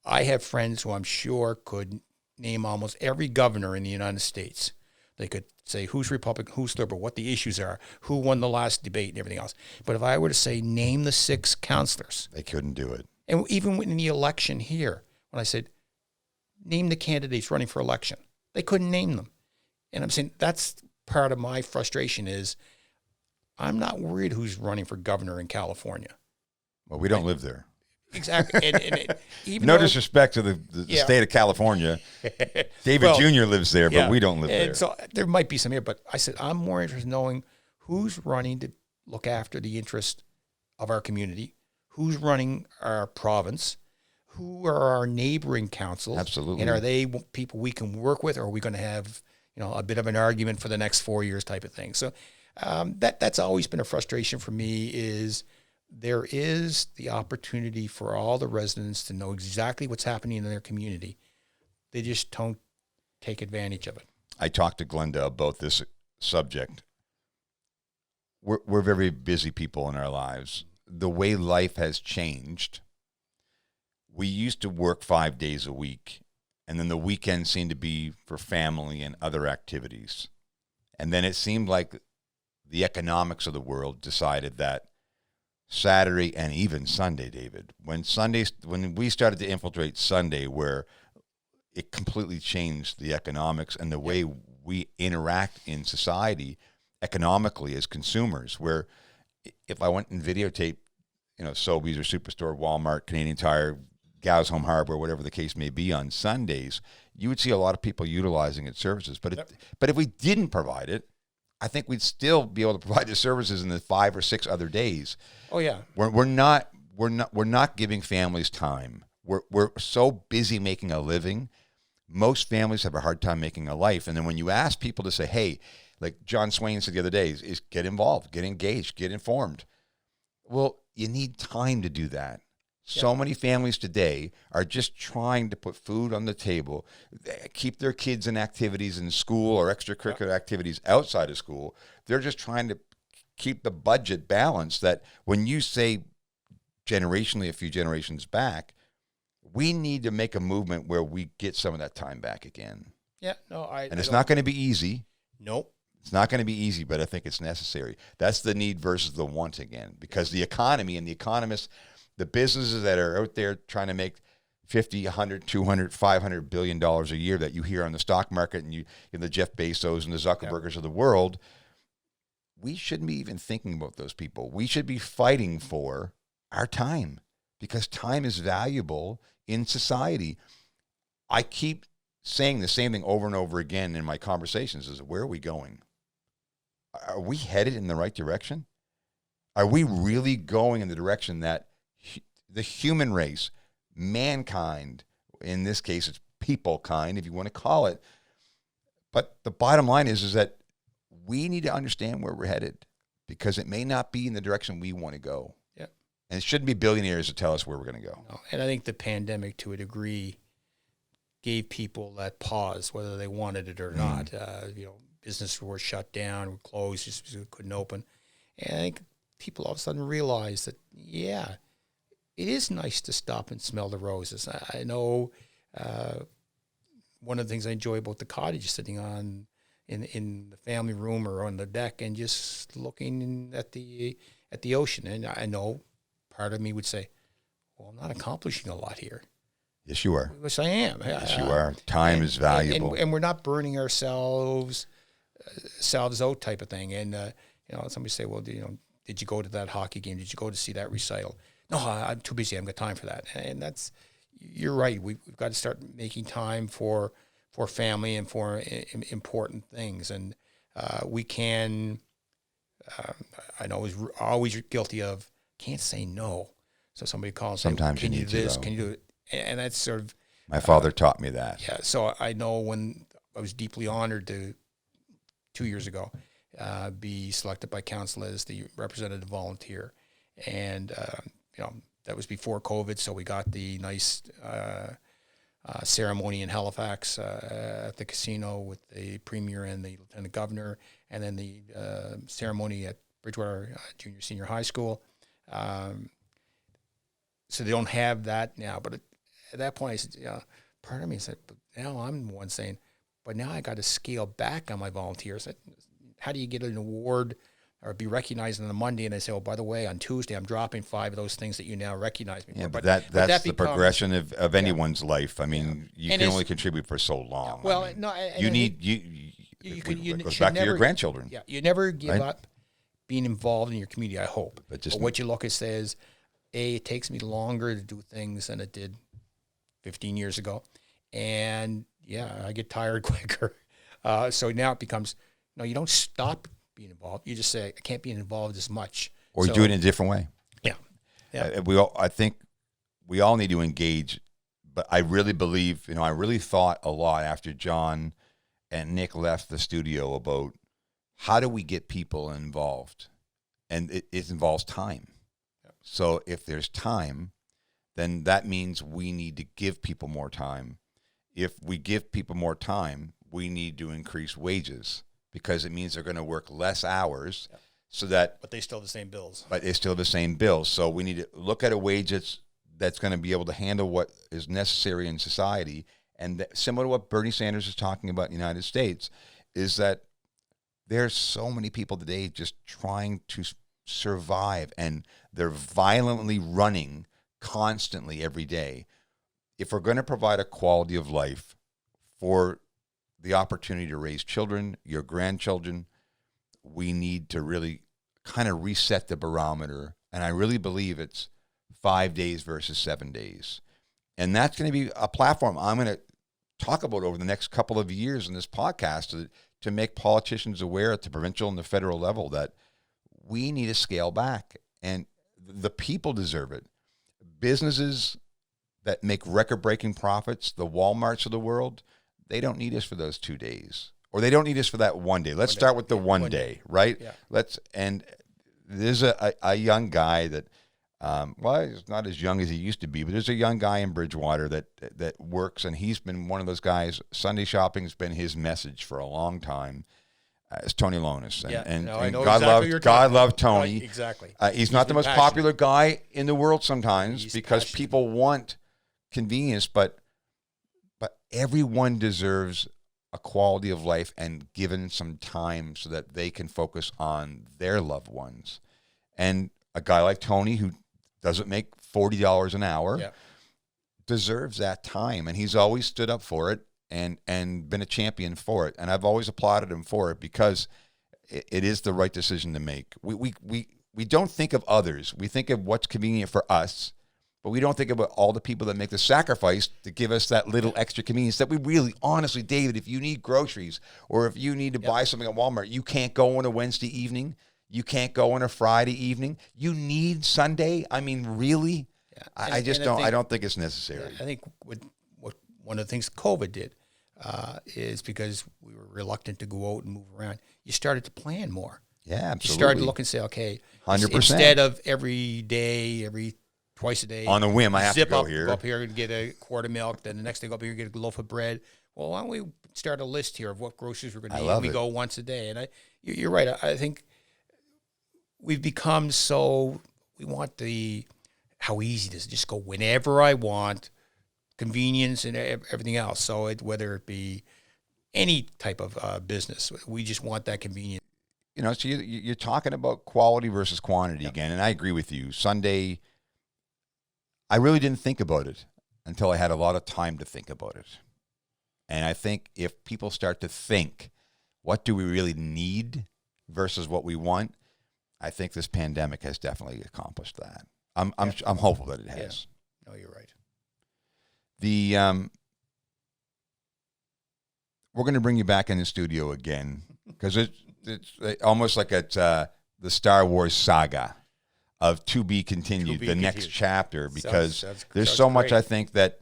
I have friends who I'm sure could name almost every governor in the United States. They could say who's Republican, who's Liberal, what the issues are, who won the last debate and everything else. But if I were to say, name the 6 counselors. They couldn't do it. And even in the election here, when I said, name the candidates running for election, they couldn't name them. And I'm saying that's part of my frustration is I'm not worried who's running for governor in California. Well, we don't live there. Exactly. And even No though, disrespect to the Yeah. state of California. David Well, Jr. lives there, but yeah. we don't live And there. so there might be some here, but I said, I'm more interested in knowing who's running to look after the interest of our community, who's running our province, who are our neighboring councils. Absolutely. And are they people we can work with, or are we going to have, a bit of an argument for the next 4 years type of thing? So that's always been a frustration for me is there is the opportunity for all the residents to know exactly what's happening in their community. They just don't take advantage of it. I talked to Glenda about this subject. We're very busy people in our lives. The way life has changed, we used to work 5 days a week, and then the weekend seemed to be for family and other activities. And then it seemed like the economics of the world decided that Saturday and even Sunday, David, when we started to infiltrate Sunday, where it completely changed the economics and the way we interact in society economically as consumers, where if I went and videotaped, Sobeys or Superstore, Walmart, Canadian Tire, Gow's Home Hardware, whatever the case may be on Sundays, you would see a lot of people utilizing its services. But if we didn't provide it, I think we'd still be able to provide the services in the 5 or 6 other days. Oh yeah. We're not giving families time. We're so busy making a living. Most families have a hard time making a life. And then when you ask people to say, hey, like John Swain said the other day, is get involved, get engaged, get informed. Well, you need time to do that. So many families today are just trying to put food on the table, keep their kids in activities in school or extracurricular activities outside of school. They're just trying to keep the budget balanced, that when you say generationally, a few generations back, we need to make a movement where we get some of that time back again. Yeah, no, And it's not going to be easy. Nope. It's not going to be easy, but I think it's necessary. That's the need versus the want again, because the economy and the economists, the businesses that are out there trying to make 50, 100, 200, 500 billion dollars a year that you hear on the stock market and the Jeff Bezos and the Zuckerbergers of the world, we shouldn't be even thinking about those people. We should be fighting for our time, because time is valuable in society. I keep saying the same thing over and over again in my conversations is, where are we going? Are we headed in the right direction? Are we really going in the direction that the human race, mankind, in this case it's people kind, if you want to call it, but the bottom line is that we need to understand where we're headed, because it may not be in the direction we want to go. Yeah. And it shouldn't be billionaires to tell us where we're going to go. No. And I think the pandemic, to a degree, gave people that pause, whether they wanted it or not. Businesses were shut down, were closed, just couldn't open. And I think people all of a sudden realized that, it is nice to stop and smell the roses. I know one of the things I enjoy about the cottage is sitting on, in the family room or on the deck and just looking at the ocean. And I know part of me would say, well, I'm not accomplishing a lot here. Yes, you are. Yes, I am. Yes, you are. Time is valuable. And we're not burning ourselves out type of thing. And, somebody say, well, did you go to that hockey game? Did you go to see that recital? No, I'm too busy. I haven't got time for that. And you're right. We've got to start making time for family and for important things. And we can, I know I was always guilty of, can't say no. So somebody calls, sometimes can you do need this? to, Can you do it? And that's sort of, my father taught me that. yeah. So I know when I was deeply honored to 2 years ago be selected by council as the representative volunteer, and that was before COVID. So we got the nice ceremony in Halifax at the casino with the premier and the lieutenant governor, and then the ceremony at Bridgewater Junior Senior High School. So they don't have that now. But at that point, I said, part of me said, but now I'm the one saying, but now I got to scale back on my volunteers. How do you get an award or be recognized on a Monday? And I say, oh, by the way, on Tuesday, I'm dropping 5 of those things that you now recognize me for. Yeah, but that's the progression of anyone's life. I mean, you can only contribute for so long. Well, I mean, no, it goes back to your grandchildren. Yeah, you never give up being involved in your community, I hope. But what you look at says, it takes me longer to do things than it did 15 years ago. And, I get tired quicker. So now it becomes, no, you don't stop being involved. You just say, I can't be involved as much. Or you do it in a different way. Yeah. I think we all need to engage, but I really believe, I really thought a lot after John and Nick left the studio about how do we get people involved? And it involves time. Yeah. So if there's time, then that means we need to give people more time. If we give people more time, we need to increase wages because it means they're going to work less hours so that... But they still have the same bills. But they still have the same bills. So we need to look at a wage that's going to be able to handle what is necessary in society. And similar to what Bernie Sanders is talking about in the United States, is that there's so many people today just trying to survive, and they're violently running constantly every day. If we're going to provide a quality of life for the opportunity to raise children, your grandchildren, we need to really kind of reset the barometer. And I really believe it's 5 days versus 7 days. And that's going to be a platform I'm going to talk about over the next couple of years in this podcast to make politicians aware at the provincial and the federal level that we need to scale back. And the people deserve it. Businesses that make record-breaking profits, the Walmarts of the world, they don't need us for those 2 days. Or they don't need us for that 1 day. Let's start with the one day, right? Yeah. And there's a young guy that, he's not as young as he used to be, but there's a young guy in Bridgewater that works, and he's been one of those guys. Sunday shopping has been his message for a long time. It's Tony Lonis. And God love Tony. Right, exactly. He's not the most popular guy in the world sometimes because people want convenience, but everyone deserves a quality of life and given some time so that they can focus on their loved ones. And a guy like Tony, who doesn't make $40 an hour, deserves that time. And he's always stood up for it and been a champion for it. And I've always applauded him for it because it is the right decision to make. We don't think of others. We think of what's convenient for us, but we don't think about all the people that make the sacrifice to give us that little extra convenience that we really, honestly, David, if you need groceries or if you need to buy something at Walmart, you can't go on a Wednesday evening. You can't go on a Friday evening. You need Sunday. I mean, really? Yeah. I don't think it's necessary. I think what one of the things COVID did is because we were reluctant to go out and move around, you started to plan more. Yeah, absolutely. You started to look and say, okay, 100%. Instead of every day, twice a day. On a whim, I have to go here. Go up here and get a quart of milk. Then the next day, go up here and get a loaf of bread. Well, why don't we start a list here of what groceries we're going to eat? And we go once a day. And you're right. I think we've become we want how easy it is to just go whenever I want, convenience and everything else. So whether it be any type of business. We just want that convenience. You know, so you're talking about quality versus quantity again, and I agree with you. Sunday, I really didn't think about it until I had a lot of time to think about it. And I think if people start to think, what do we really need versus what we want, I think this pandemic has definitely accomplished that. I'm hopeful that it has. Yeah. No, you're right. We're going to bring you back in the studio again because it's almost like it's the Star Wars saga of to be continued, the next chapter, because there's so much I think that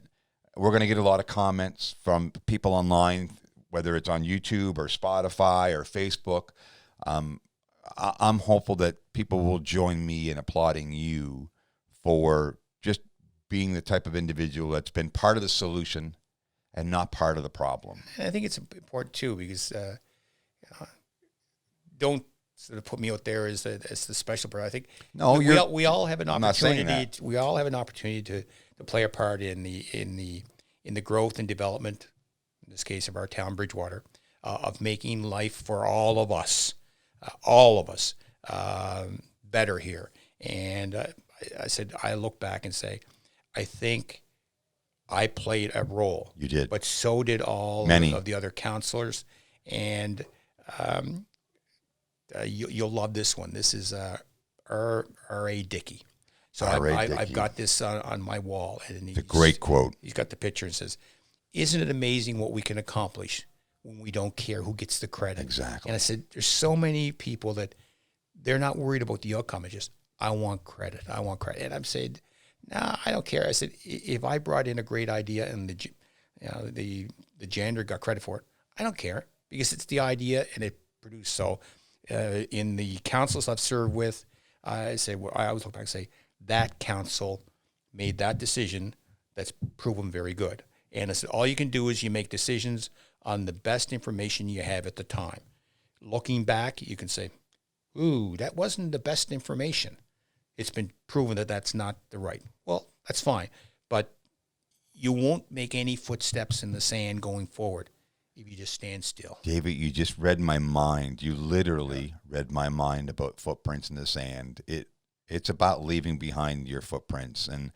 we're going to get a lot of comments from people online, whether it's on YouTube or Spotify or Facebook. I'm hopeful that people will join me in applauding you for just being the type of individual that's been part of the solution and not part of the problem. And I think it's important too, because don't sort of put me out there as the special person. I think we all have an opportunity. We all have an opportunity to play a part in the growth and development, in this case of our town, Bridgewater, of making life for all of us better here. And I said, I look back and say, I think I played a role. You did. But so did many of the other counselors. And you'll love this one. This is R.A. Dickey. So I've got this on my wall. And it's a great quote. He's got the picture and says, "Isn't it amazing what we can accomplish when we don't care who gets the credit?" Exactly. And I said, there's so many people that they're not worried about the outcome. It's just, I want credit. And I'm saying, nah, I don't care. I said, if I brought in a great idea and the janitor got credit for it, I don't care, because it's the idea and it produced. So in the councils I've served with, I always look back and say, that council made that decision that's proven very good. And I said, all you can do is you make decisions on the best information you have at the time. Looking back, you can say, ooh, that wasn't the best information. It's been proven that that's not the right. Well, that's fine. But you won't make any footsteps in the sand going forward if you just stand still. David, you just read my mind. You literally read my mind about footprints in the sand. It's about leaving behind your footprints, and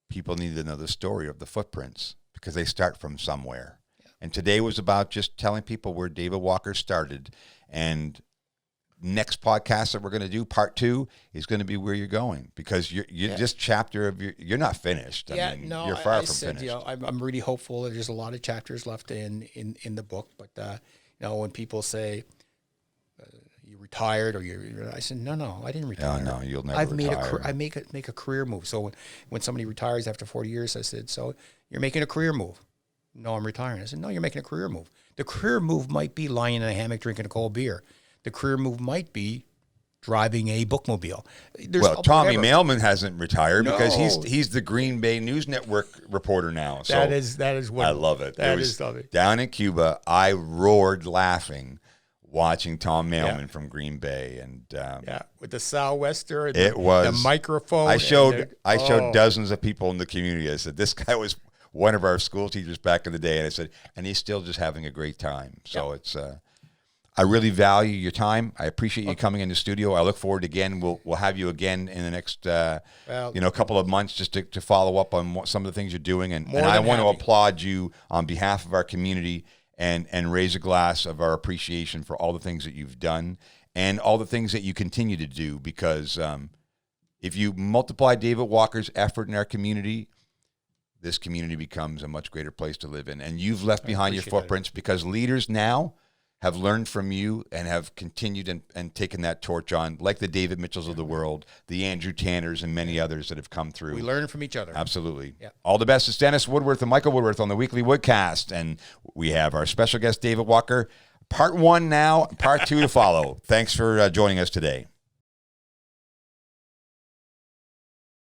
people need to know the story of the footprints because they start from somewhere. Yeah. And today was about just telling people where David Walker started. And next podcast that we're going to do, part 2, is going to be where you're going, because you're this chapter of you're not finished. Yeah, I mean, no, you're far from finished. You know, I'm really hopeful. There's a lot of chapters left in the book, but when people say you retired or I said, no, I didn't retire. No, you'll never retire. I make a career move. So when somebody retires after 40 years, I said, so you're making a career move? No, I'm retiring. I said, no, you're making a career move. The career move might be lying in a hammock drinking a cold beer. The career move might be driving a bookmobile. Tommy Mailman hasn't retired because he's the Green Bay News Network reporter now. So that is what I love it. That is lovely. Down in Cuba, I roared laughing watching Tom Mailman from Green Bay, and with the sou'wester, the microphone. I showed dozens of people in the community. I said, this guy was one of our school teachers back in the day, and I said, and he's still just having a great time. So it's I really value your time. I appreciate you coming in the studio. I look forward again. We'll have you again in the next couple of months just to follow up on some of the things you're doing. And I want to applaud you on behalf of our community and raise a glass of our appreciation for all the things that you've done and all the things that you continue to do, because if you multiply David Walker's effort in our community, this community becomes a much greater place to live in. And you've left behind your footprints because leaders now have learned from you and have continued and taken that torch on, like the David Mitchells of the world, the Andrew Tanners, and many others that have come through. We learn from each other. Absolutely. Yeah. All the best. It's Dennis Woodworth and Michael Woodworth on the weekly Woodcast. And we have our special guest, David Walker. Part 1 now, part 2 to follow. Thanks for joining us today.